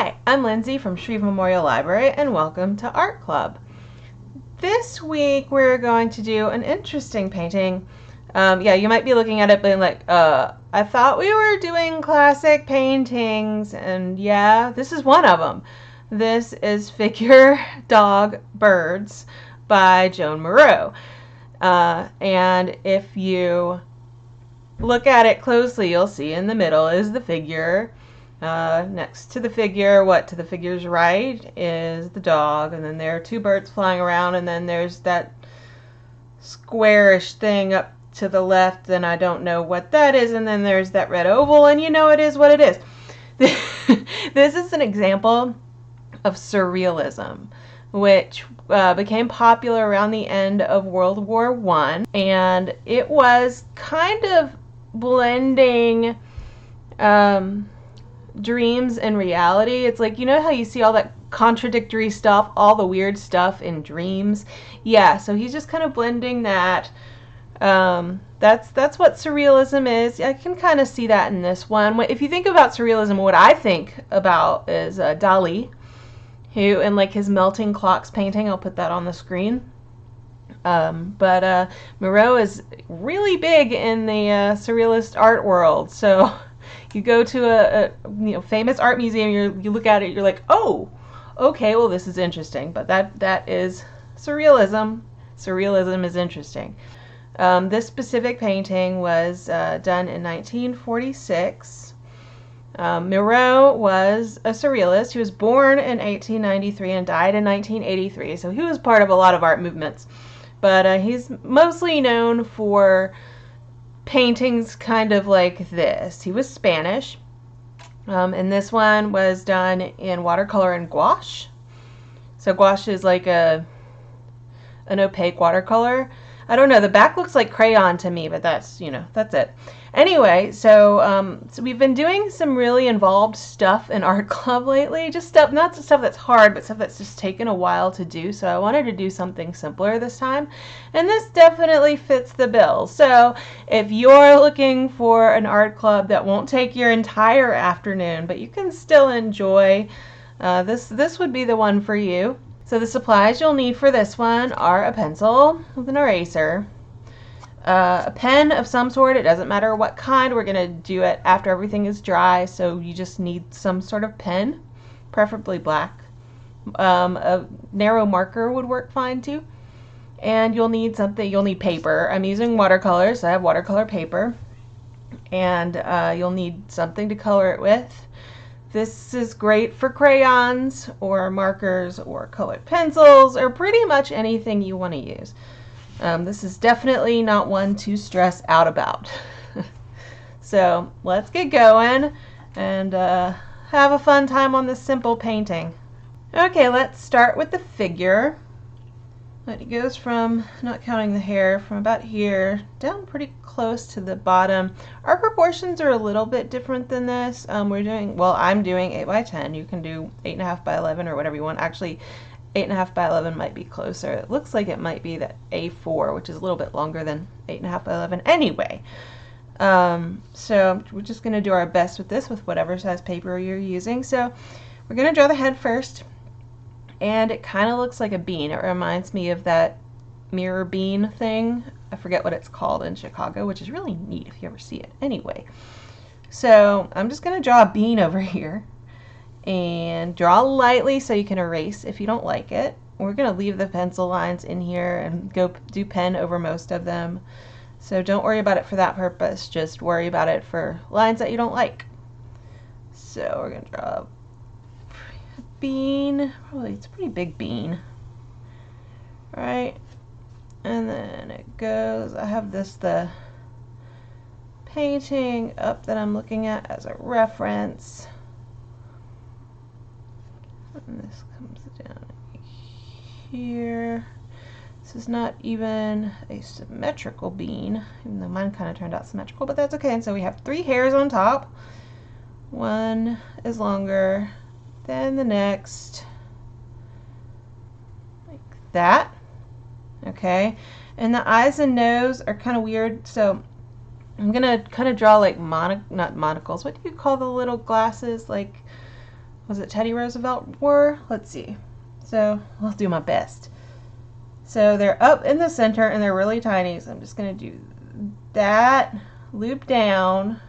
Hi, I'm Lindsay from Shreve Memorial Library and welcome to Art Club. This week we're going to do an interesting painting. Yeah, you might be looking at it being like, I thought we were doing classic paintings, and yeah, this is one of them. This is Figure, Dog, Birds by Joan Miro. And if you look at it closely, you'll see in the middle is the figure. Next to the figure, to the figure's right, is the dog, and then there are two birds flying around, and then there's that squarish thing up to the left, and I don't know what that is, and then there's that red oval, and you know it is what it is. This is an example of surrealism, which became popular around the end of World War I, and it was kind of blending dreams and reality. It's like, you know how you see all that contradictory stuff, all the weird stuff in dreams? Yeah, so he's just kind of blending that. That's what surrealism is. I can kind of see that in this one. If you think about surrealism, what I think about is Dali, who, in like his Melting Clocks painting, I'll put that on the screen. But Miro is really big in the surrealist art world. So you go to a famous art museum, you look at it, you're like, oh, okay, well, this is interesting. But that is surrealism. Surrealism is interesting. This specific painting was done in 1946. Miro was a surrealist. He was born in 1893 and died in 1983. So he was part of a lot of art movements. But he's mostly known for paintings kind of like this. He was Spanish, and this one was done in watercolor and gouache. So gouache is like an opaque watercolor. I don't know, the back looks like crayon to me, but that's it. Anyway, so we've been doing some really involved stuff in Art Club lately. Just stuff, not stuff that's hard, but stuff that's just taken a while to do. So I wanted to do something simpler this time. And this definitely fits the bill. So if you're looking for an art club that won't take your entire afternoon, but you can still enjoy, this would be the one for you. So the supplies you'll need for this one are a pencil with an eraser, a pen of some sort. It doesn't matter what kind. We're going to do it after everything is dry, so you just need some sort of pen, preferably black. A narrow marker would work fine too. And you'll need paper. I'm using watercolors, so I have watercolor paper. And you'll need something to color it with. This is great for crayons or markers or colored pencils or pretty much anything you want to use. This is definitely not one to stress out about. So let's get going and have a fun time on this simple painting. Okay, let's start with the figure. It goes from, not counting the hair, from about here down pretty close to the bottom. Our proportions are a little bit different than this. I'm doing 8 by 10. You can do 8.5 by 11 or whatever you want. Actually, 8.5 by 11 might be closer. It looks like it might be the A4, which is a little bit longer than 8.5 by 11. Anyway, so we're just going to do our best with this with whatever size paper you're using. So we're going to draw the head first. And it kind of looks like a bean. It reminds me of that mirror bean thing. I forget what it's called in Chicago, which is really neat if you ever see it. Anyway, so I'm just going to draw a bean over here. And draw lightly so you can erase if you don't like it. We're going to leave the pencil lines in here and go do pen over most of them. So don't worry about it for that purpose. Just worry about it for lines that you don't like. So we're going to draw bean. Probably it's a pretty big bean, right? And then it goes, I have the painting up that I'm looking at as a reference, and this comes down here. This is not even a symmetrical bean, even though mine kind of turned out symmetrical, but that's okay. And so we have 3 hairs on top. One is longer then the next, like that. Okay, and the eyes and nose are kind of weird, so I'm gonna kind of draw like not monocles. What do you call the little glasses? Like was it Teddy Roosevelt were? Let's see. So I'll do my best. So they're up in the center and they're really tiny. So I'm just going to do that, loop down,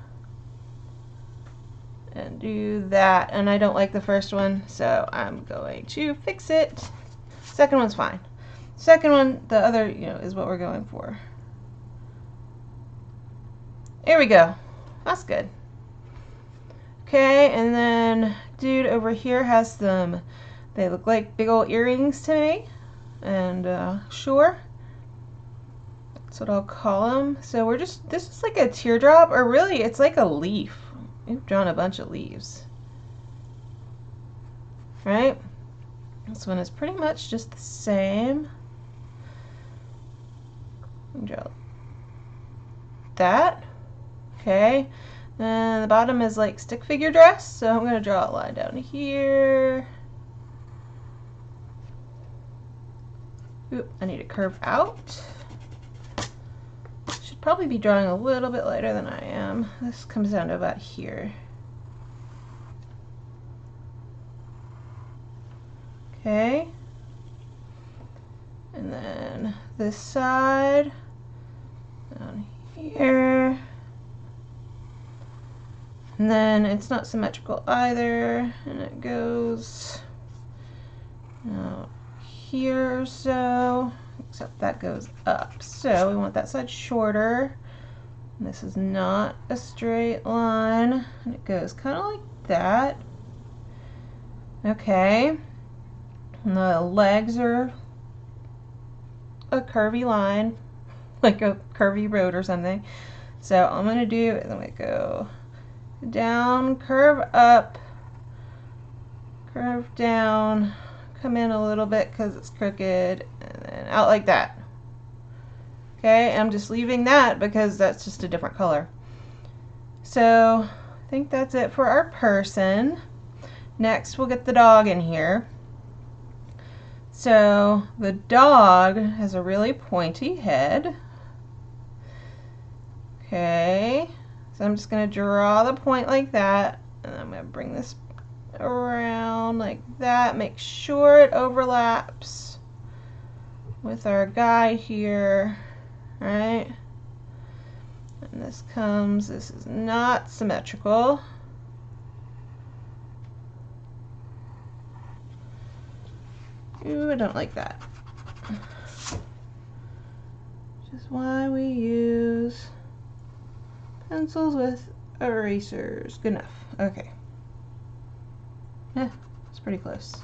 and do that. And I don't like the first one, so I'm going to fix it. Second one's fine. Second one, the other, is what we're going for. There we go. That's good. Okay, and then dude over here has some, they look like big old earrings to me. And sure, that's what I'll call them. So we're just, this is like a teardrop, or really it's like a leaf. We've drawn a bunch of leaves. Right? This one is pretty much just the same. Draw that. Okay. And the bottom is like stick figure dress, so I'm going to draw a line down here. Oop, I need to curve out. Should probably be drawing a little bit lighter than I am. This comes down to about here. Okay. And then this side down here. And then it's not symmetrical either, and it goes out here or so, except that goes up. So we want that side shorter. And this is not a straight line, and it goes kind of like that. Okay. And the legs are a curvy line, like a curvy road or something. So all I'm going to do is I'm going to go down, curve up, curve down, come in a little bit because it's crooked, and then out like that. Okay, I'm just leaving that because that's just a different color. So I think that's it for our person. Next we'll get the dog in here. So the dog has a really pointy head. Okay. So I'm just going to draw the point like that, and I'm going to bring this around like that, make sure it overlaps with our guy here, right? And this is not symmetrical. Ooh, I don't like that. Which is why we use pencils with erasers. Good enough. Okay. Yeah, it's pretty close.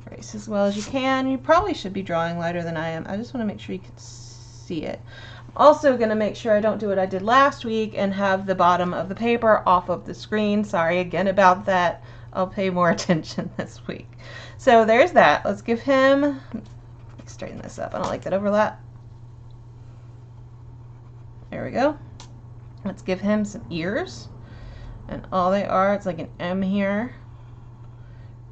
Erase as well as you can. You probably should be drawing lighter than I am. I just want to make sure you can see it. I'm also going to make sure I don't do what I did last week and have the bottom of the paper off of the screen. Sorry again about that. I'll pay more attention this week. So there's that. Let's give him, let me straighten this up. I don't like that overlap. There we go. Let's give him some ears. And all they are, it's like an M here.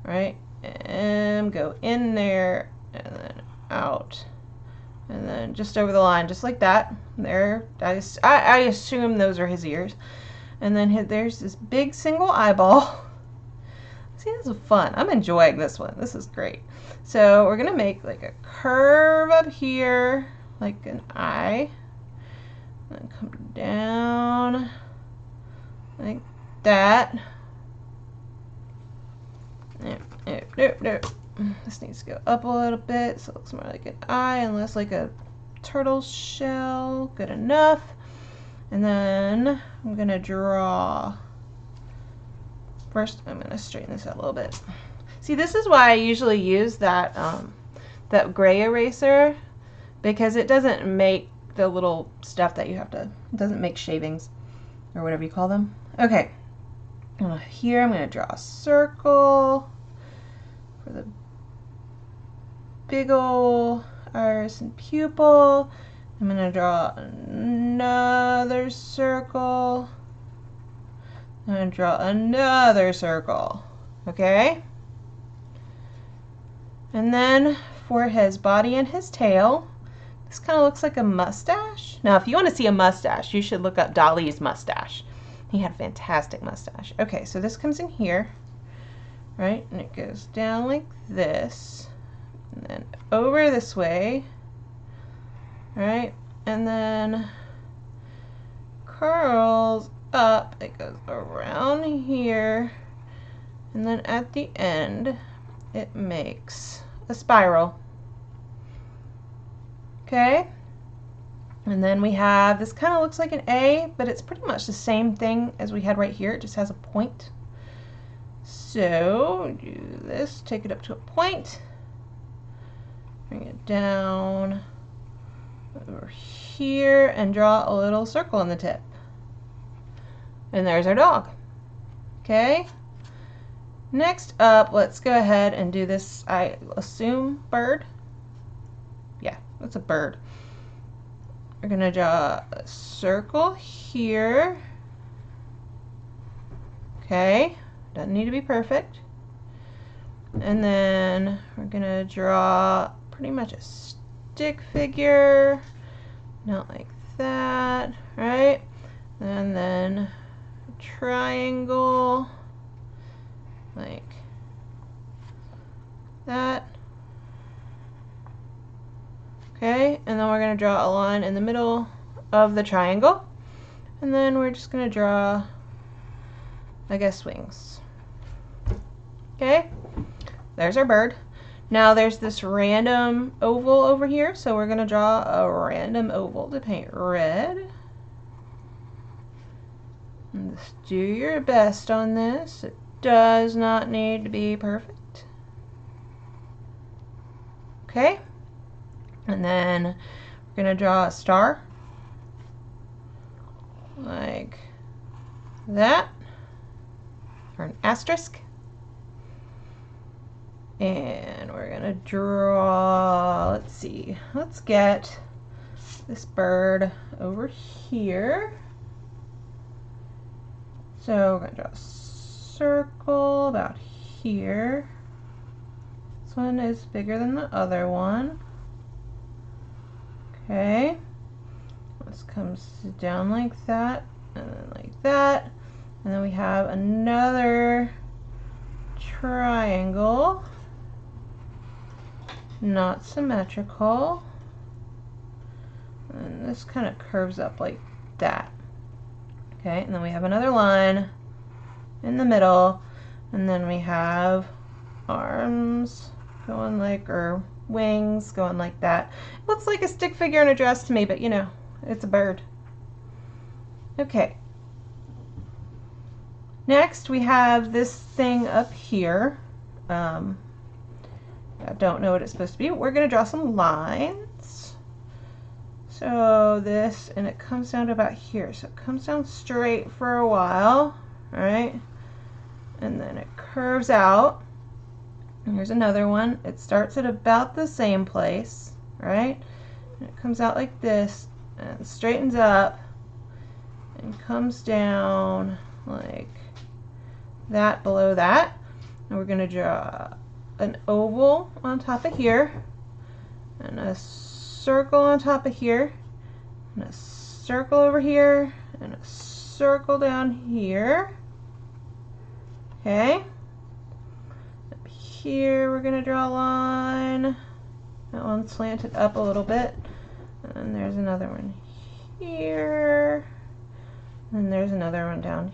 Right? M, go in there, and then out. And then just over the line, just like that. There, I assume those are his ears. And then there's this big single eyeball. See, this is fun. I'm enjoying this one. This is great. So we're going to make like a curve up here, like an eye. And come down like that. Nope. This needs to go up a little bit so it looks more like an eye and less like a turtle shell. Good enough. And then I'm going to draw. First, I'm going to straighten this out a little bit. See, this is why I usually use that that gray eraser, because it doesn't make the little stuff that you have to, it doesn't make shavings or whatever you call them. Okay. Here I'm going to draw a circle for the big ol' iris and pupil. I'm going to draw another circle. I'm going to draw another circle. Okay? And then for his body and his tail, this kind of looks like a mustache. Now, if you want to see a mustache, you should look up Dali's mustache. He had a fantastic mustache. Okay, so this comes in here. right? And it goes down like this, and then over this way, right? And then curls up. It goes around here, and then at the end, it makes a spiral. Okay? And then we have, this kind of looks like an A, but it's pretty much the same thing as we had right here. It just has a point. So do this, take it up to a point, bring it down over here, and draw a little circle on the tip. And there's our dog. Okay? Next up, let's go ahead and do this, I assume, bird. Yeah, that's a bird. We're going to draw a circle here. Okay, doesn't need to be perfect. And then we're going to draw pretty much a stick figure, not like that, right? And then a triangle, like that. Okay, and then we're going to draw a line in the middle of the triangle. And then we're just going to draw, I guess, wings. Okay, there's our bird. Now there's this random oval over here, so we're going to draw a random oval to paint red. And just do your best on this. It does not need to be perfect. Okay. And then we're going to draw a star like that, or an asterisk. And we're going to draw, let's see, let's get this bird over here. So we're going to draw a circle about here. This one is bigger than the other one. Okay, this comes down like that, and then like that, and then we have another triangle, not symmetrical, and this kind of curves up like that. Okay, and then we have another line in the middle, and then we have arms going like, or wings going like that. It looks like a stick figure in a dress to me, but you know, it's a bird. Okay. Next we have this thing up here. I don't know what it's supposed to be. We're going to draw some lines. So this, and it comes down to about here. So it comes down straight for a while, right? And then it curves out. And here's another one. It starts at about the same place, right? And it comes out like this and straightens up and comes down like that below that. And we're going to draw an oval on top of here, and a circle on top of here, and a circle over here, and a circle down here. Okay. Here we're going to draw a line. That one's slanted up a little bit. And there's another one here. And there's another one down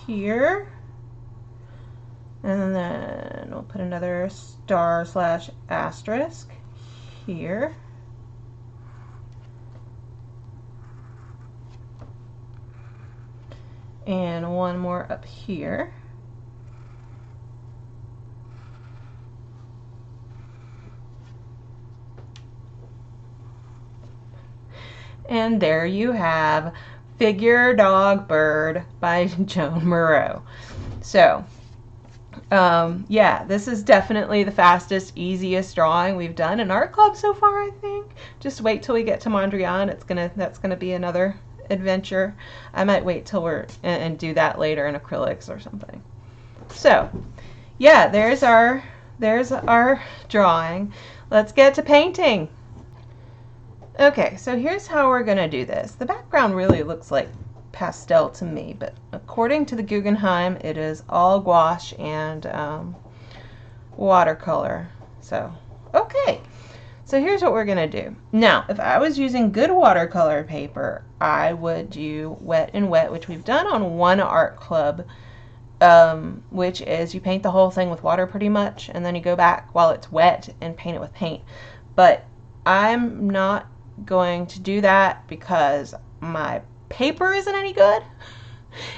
here. And then we'll put another star slash asterisk here. And one more up here. And there you have Figure Dog Bird by Joan Miro. So, yeah, this is definitely the fastest, easiest drawing we've done in art club so far, I think. Just wait till we get to Mondrian. That's gonna be another adventure. I might wait till and do that later in acrylics or something. So, yeah, there's our drawing. Let's get to painting. Okay, so here's how we're gonna do this. The background really looks like pastel to me, but according to the Guggenheim, it is all gouache and watercolor. So, okay. So here's what we're going to do. Now, if I was using good watercolor paper, I would do wet and wet, which we've done on one art club, which is you paint the whole thing with water pretty much, and then you go back while it's wet and paint it with paint. But I'm not going to do that because my paper isn't any good.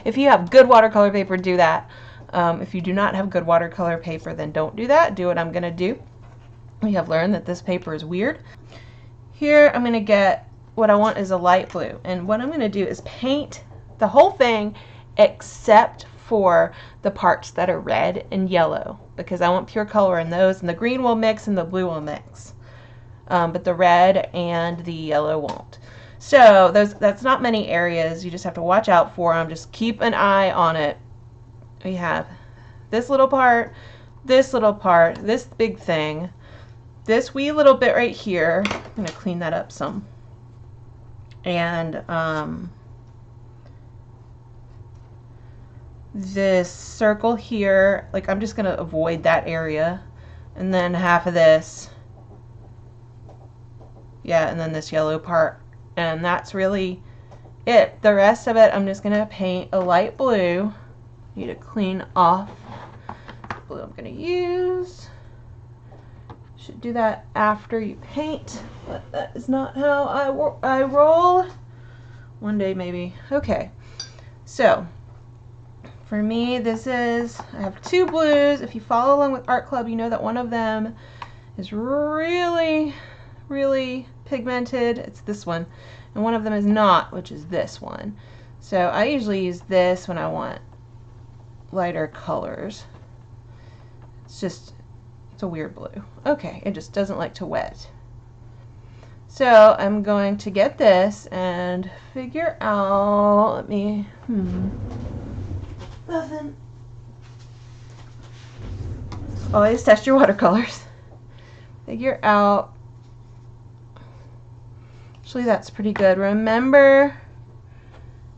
If you have good watercolor paper, do that. If you do not have good watercolor paper, then don't do that. Do what I'm going to do. We have learned that this paper is weird. Here I'm going to get, what I want is a light blue. And what I'm going to do is paint the whole thing except for the parts that are red and yellow, because I want pure color in those, and the green will mix and the blue will mix. But the red and the yellow won't. So that's not many areas. You just have to watch out for them. Just keep an eye on it. We have this little part, this big thing, this wee little bit right here. I'm going to clean that up some. And this circle here, like I'm just going to avoid that area. And then half of this. Yeah, and then this yellow part. And that's really it. The rest of it, I'm just going to paint a light blue. Need to clean off the blue I'm going to use. Should do that after you paint, but that is not how I roll. One day maybe. Okay, so for me this is, I have two blues. If you follow along with Art Club, you know that one of them is really pigmented. It's this one, and one of them is not, which is this one. So I usually use this when I want lighter colors. It's a weird blue. Okay, it just doesn't like to wet. So I'm going to get this and figure out, let me, nothing. Always test your watercolors. Figure out, actually that's pretty good. Remember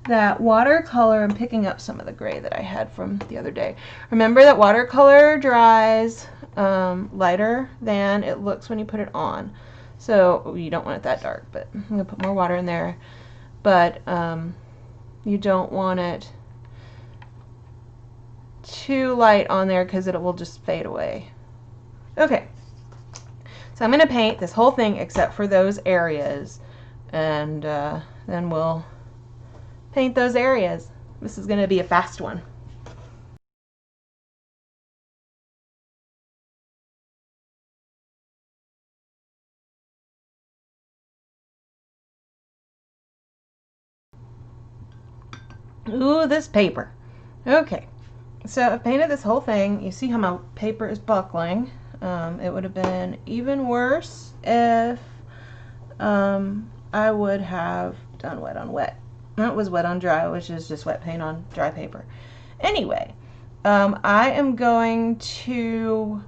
that watercolor, I'm picking up some of the gray that I had from the other day. Remember that watercolor dries lighter than it looks when you put it on. So you don't want it that dark, but I'm going to put more water in there. But you don't want it too light on there because it will just fade away. Okay, so I'm going to paint this whole thing except for those areas, and then we'll paint those areas. This is going to be a fast one. Ooh, this paper. Okay, so I've painted this whole thing. You see how my paper is buckling. It would have been even worse if I would have done wet on wet. That was wet on dry, which is just wet paint on dry paper. Anyway, I am going to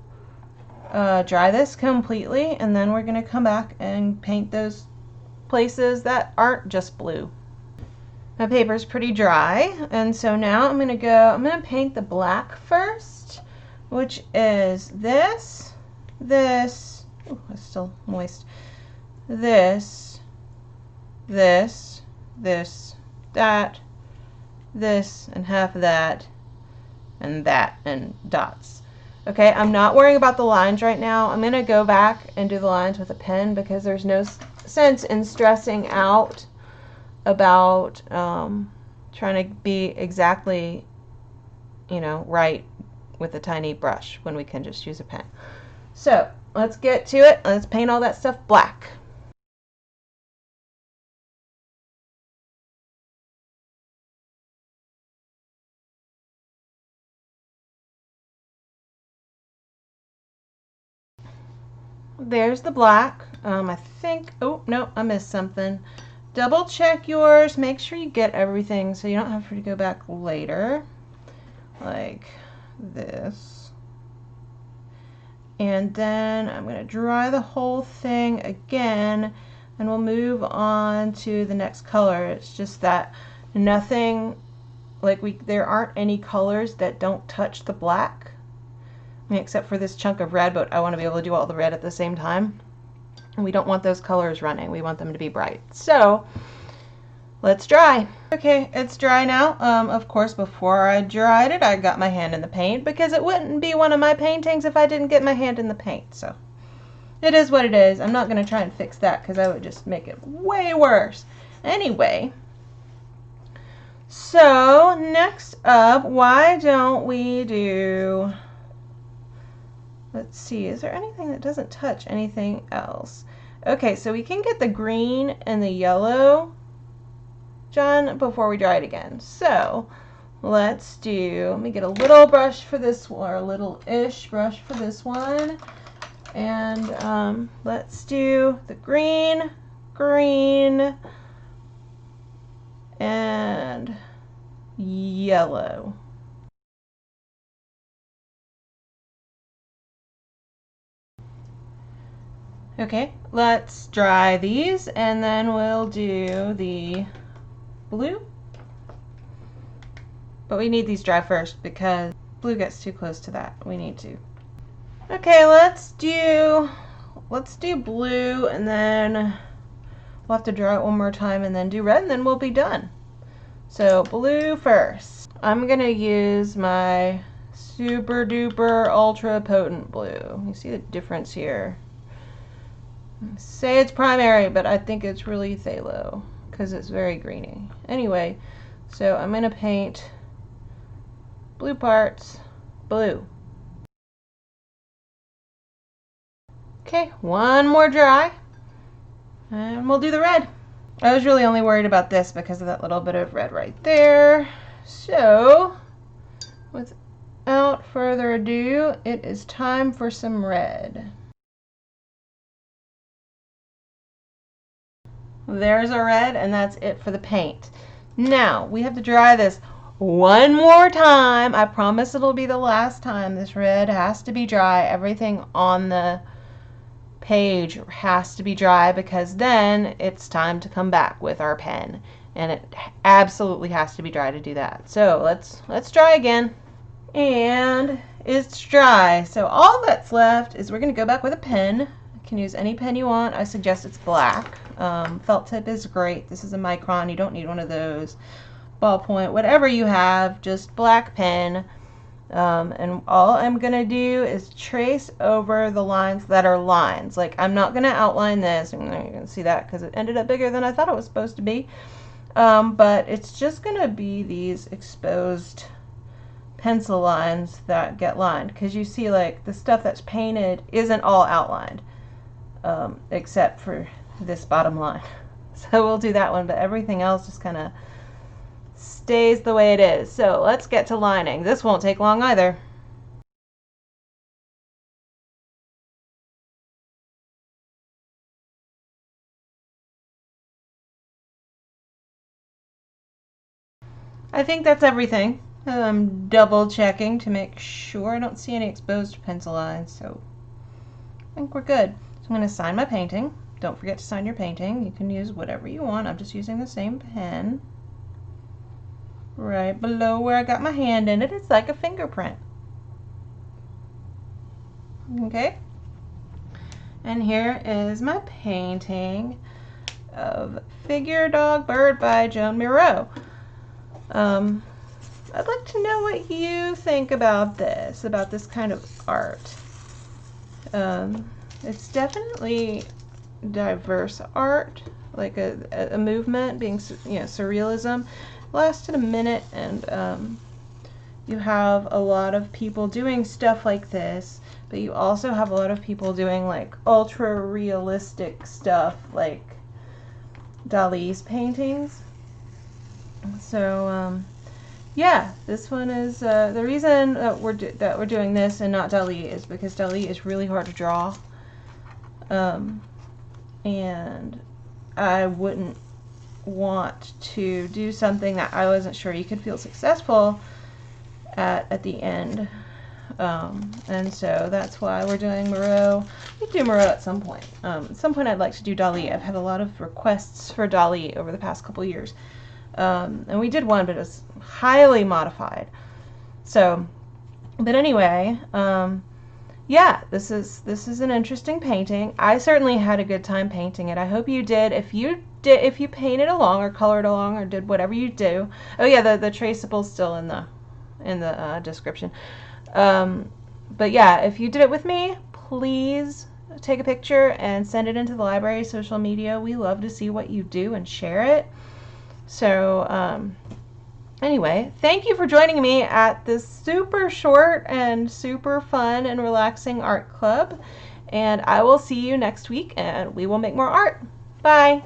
dry this completely, and then we're going to come back and paint those places that aren't just blue. My paper is pretty dry, and so now I'm going to paint the black first, which is this, ooh, it's still moist, this, that, this, and half of that, and that, and dots. Okay, I'm not worrying about the lines right now. I'm going to go back and do the lines with a pen because there's no sense in stressing out about trying to be exactly, right with a tiny brush when we can just use a pen. So let's get to it. Let's paint all that stuff black. There's the black. I think, oh no, I missed something. Double check yours, make sure you get everything so you don't have to go back later, like this. And then I'm going to dry the whole thing again, and we'll move on to the next color. It's just that nothing, like there aren't any colors that don't touch the black. I mean, except for this chunk of red, but I want to be able to do all the red at the same time. And we don't want those colors running. We want them to be bright. So let's dry. Okay, it's dry now. Of course, before I dried it, I got my hand in the paint because it wouldn't be one of my paintings if I didn't get my hand in the paint. So it is what it is. I'm not going to try and fix that because I would just make it way worse. Anyway, so next up, why don't we do... Let's see, is there anything that doesn't touch anything else? Okay, so we can get the green and the yellow done before we dry it again. So let's do, let me get a little brush for this one, or a little-ish brush for this one. And let's do the green, and yellow. Okay, let's dry these and then we'll do the blue. But we need these dry first because blue gets too close to that. We need to. Okay, let's do blue and then we'll have to dry it one more time and then do red and then we'll be done. So blue first. I'm gonna use my super duper ultra potent blue. You see the difference here. Say it's primary, but I think it's really phthalo because it's very greeny. Anyway, so I'm going to paint blue parts blue. Okay, one more dry and we'll do the red. I was really only worried about this because of that little bit of red right there. So without further ado, it is time for some red. There's our red, and that's it for the paint. Now, we have to dry this one more time. I promise it'll be the last time. This red has to be dry. Everything on the page has to be dry because then it's time to come back with our pen. And it absolutely has to be dry to do that. So let's dry again. And it's dry. So all that's left is we're going to go back with a pen. You can use any pen you want. I suggest it's black. Felt tip is great. This is a micron. You don't need one of those. Ballpoint, whatever you have, just black pen. And all I'm going to do is trace over the lines that are lines. Like, I'm not going to outline this. And you can see that because it ended up bigger than I thought it was supposed to be. But it's just going to be these exposed pencil lines that get lined. Because you see, like, the stuff that's painted isn't all outlined. Except for this bottom line. So we'll do that one, but everything else just kind of stays the way it is. So let's get to lining. This won't take long either. I think that's everything. I'm double checking to make sure I don't see any exposed pencil lines, so I think we're good. So I'm going to sign my painting. Don't forget to sign your painting. You can use whatever you want. I'm just using the same pen. Right below where I got my hand in it, it's like a fingerprint. Okay? And here is my painting of Figure Dog Bird by Joan Miro. I'd like to know what you think about this kind of art. It's definitely diverse art, like a movement, being, you know, surrealism. It lasted a minute, and you have a lot of people doing stuff like this, but you also have a lot of people doing like ultra realistic stuff like Dali's paintings. So yeah, this one is the reason that we're doing this and not Dali is because Dali is really hard to draw, and I wouldn't want to do something that I wasn't sure you could feel successful at the end, and so that's why we're doing Miro. We do Miro at some point. At some point I'd like to do Dali. I've had a lot of requests for Dali over the past couple years. And we did one, but it was highly modified. So, but anyway, yeah, this is an interesting painting. I certainly had a good time painting it. I hope you did. If you painted along or colored along or did whatever you do. Oh yeah, the traceable's still in the description. But yeah, if you did it with me, please take a picture and send it into the library social media. We love to see what you do and share it. So anyway, thank you for joining me at this super short and super fun and relaxing art club. And I will see you next week and we will make more art. Bye.